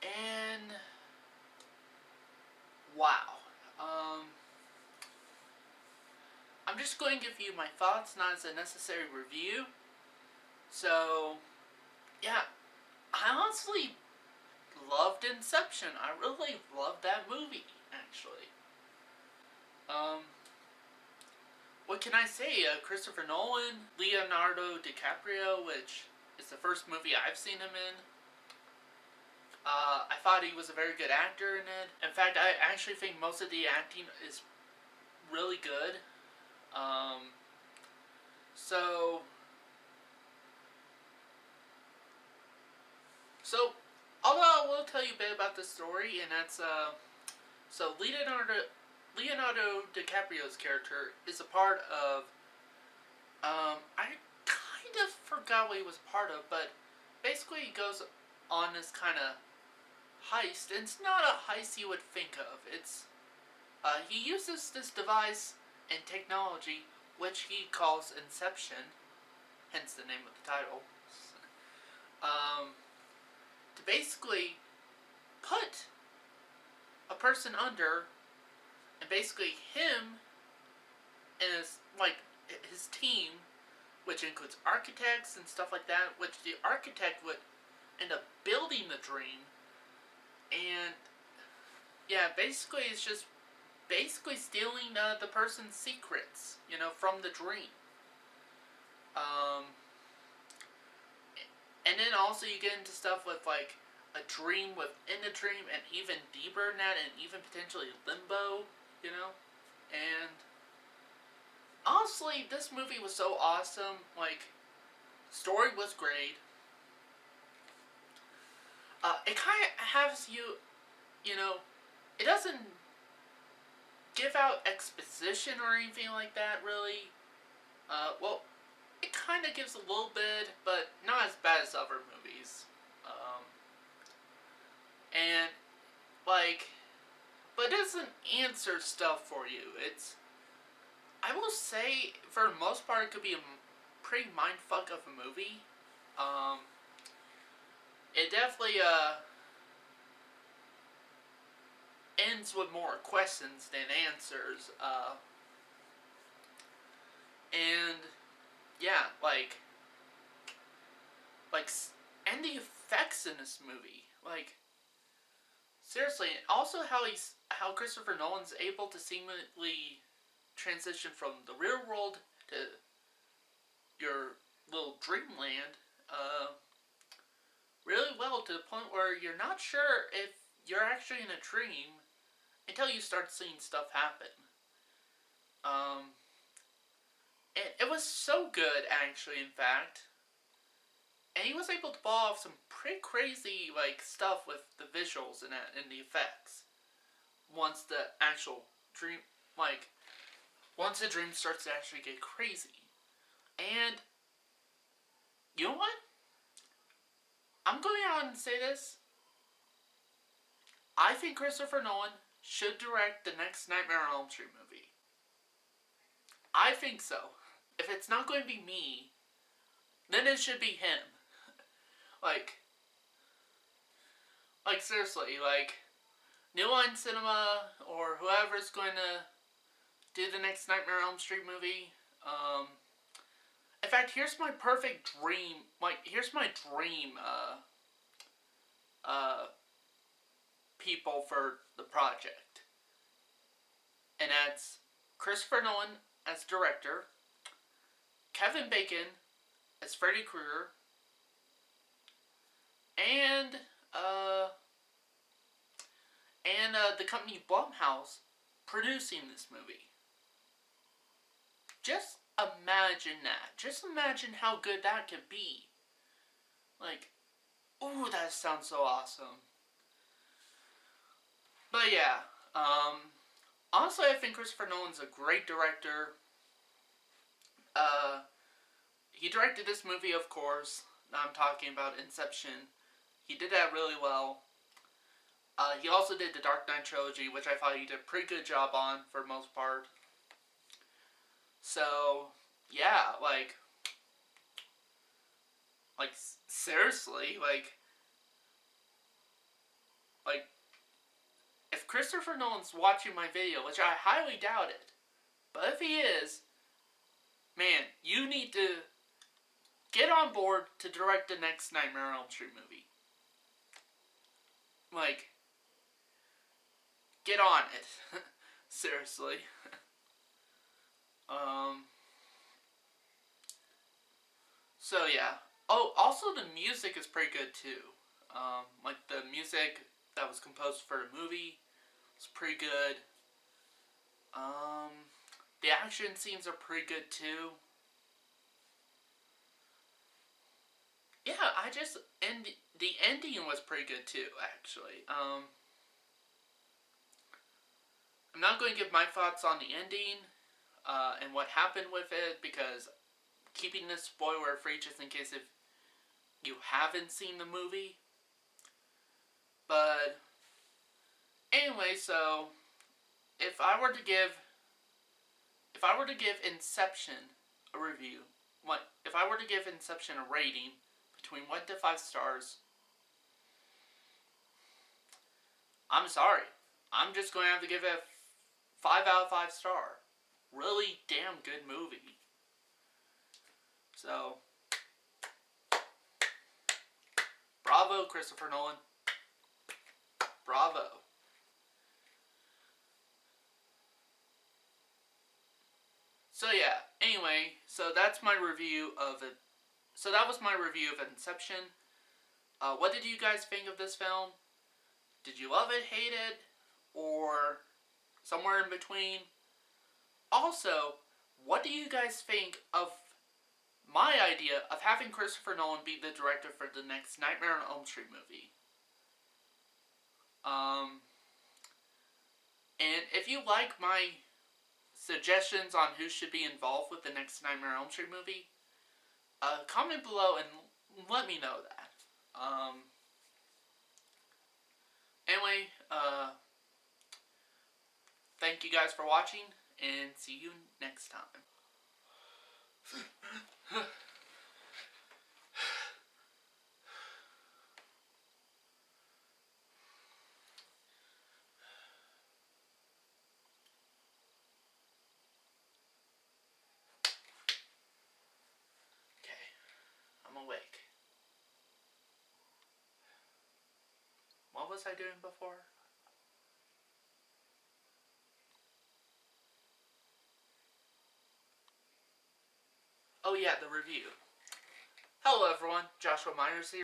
And wow. Um, I'm just going to give you my thoughts, not as a necessary review. So, yeah, I honestly loved Inception. I really loved that movie, actually. Um, what can I say? Christopher Nolan, Leonardo DiCaprio, which is the first movie I've seen him in. I thought he was a very good actor in it. In fact, I actually think most of the acting is really good. Um, so, so, although I will tell you a bit about the story, and that's so Leonardo DiCaprio's character is a part of I kind of forgot what he was part of, but basically he goes on this kind of heist, and it's not a heist you would think of. It's he uses this device and technology, which he calls Inception, hence the name of the title, um, to basically put a person under, and basically him and his team, which includes architects and stuff like that, which the architect would end up building the dream, and yeah, basically it's just basically stealing the person's secrets, from the dream. Um, and then also you get into stuff with like a dream within a dream, and even deeper than that, and even potentially limbo, And honestly, this movie was so awesome. Like, story was great. It kind of has you, you know, it doesn't give out exposition or anything like that, really. Well, it kind of gives a little bit, but not as bad as other movies. Um, and, like, but it doesn't answer stuff for you. I will say, for the most part, it could be a pretty mindfuck of a movie. Um, it definitely, ends with more questions than answers. And yeah, like, and the effects in this movie, like, seriously. Also, how Christopher Nolan's able to seamlessly transition from the real world to your little dreamland, really well, to the point where you're not sure if you're actually in a dream until you start seeing stuff happen. Um, it was so good, actually. In fact, and he was able to pull off some pretty crazy stuff with the visuals and the effects. Once the actual dream, like once the dream starts to actually get crazy, and you know what? I'm going out and say this. I think Christopher Nolan should direct the next Nightmare on Elm Street movie. I think so. If it's not going to be me, then it should be him. Like, seriously, New Line Cinema or whoever's going to do the next Nightmare on Elm Street movie. In fact, here's my perfect dream. Here's my dream. People for the project, and that's Christopher Nolan as director, Kevin Bacon as Freddy Krueger, and uh, the company Blumhouse producing this movie. Just imagine that. Just imagine how good that could be. Like, ooh, that sounds so awesome. But yeah, honestly, I think Christopher Nolan's a great director. Uh, he directed this movie, of course. I'm talking about Inception. He did that really well. He also did the Dark Knight trilogy, which I thought he did a pretty good job on for the most part. So, yeah, seriously, Like, if Christopher Nolan's watching my video, which I highly doubt it, but if he is, man, you need to get on board to direct the next Nightmare on Elm Street movie. Like, get on it. Seriously. So yeah. Oh, also the music is pretty good too. Like the music that was composed for the movie was pretty good. The action scenes are pretty good too. Yeah, and the ending was pretty good too, actually. I'm not going to give my thoughts on the ending, and what happened with it, because keeping this spoiler free just in case if you haven't seen the movie. But anyway, so if I were to give Inception a review, if I were to give Inception a rating between 1 to 5 stars, I'm sorry, I'm just going to have to give it a 5 out of 5 star. Really damn good movie. So, bravo, Christopher Nolan. Bravo. So yeah, anyway, so that's my review of it. So that was my review of Inception. What did you guys think of this film? Did you love it, hate it, or somewhere in between? Also, what do you guys think of my idea of having Christopher Nolan be the director for the next Nightmare on Elm Street movie? And if you like my suggestions on who should be involved with the next Nightmare on Elm Street movie, comment below and let me know that. Anyway, thank you guys for watching, and see you next time. Okay, I'm awake. What was I doing before? Oh yeah, the review. Hello everyone, Joshua Myers here.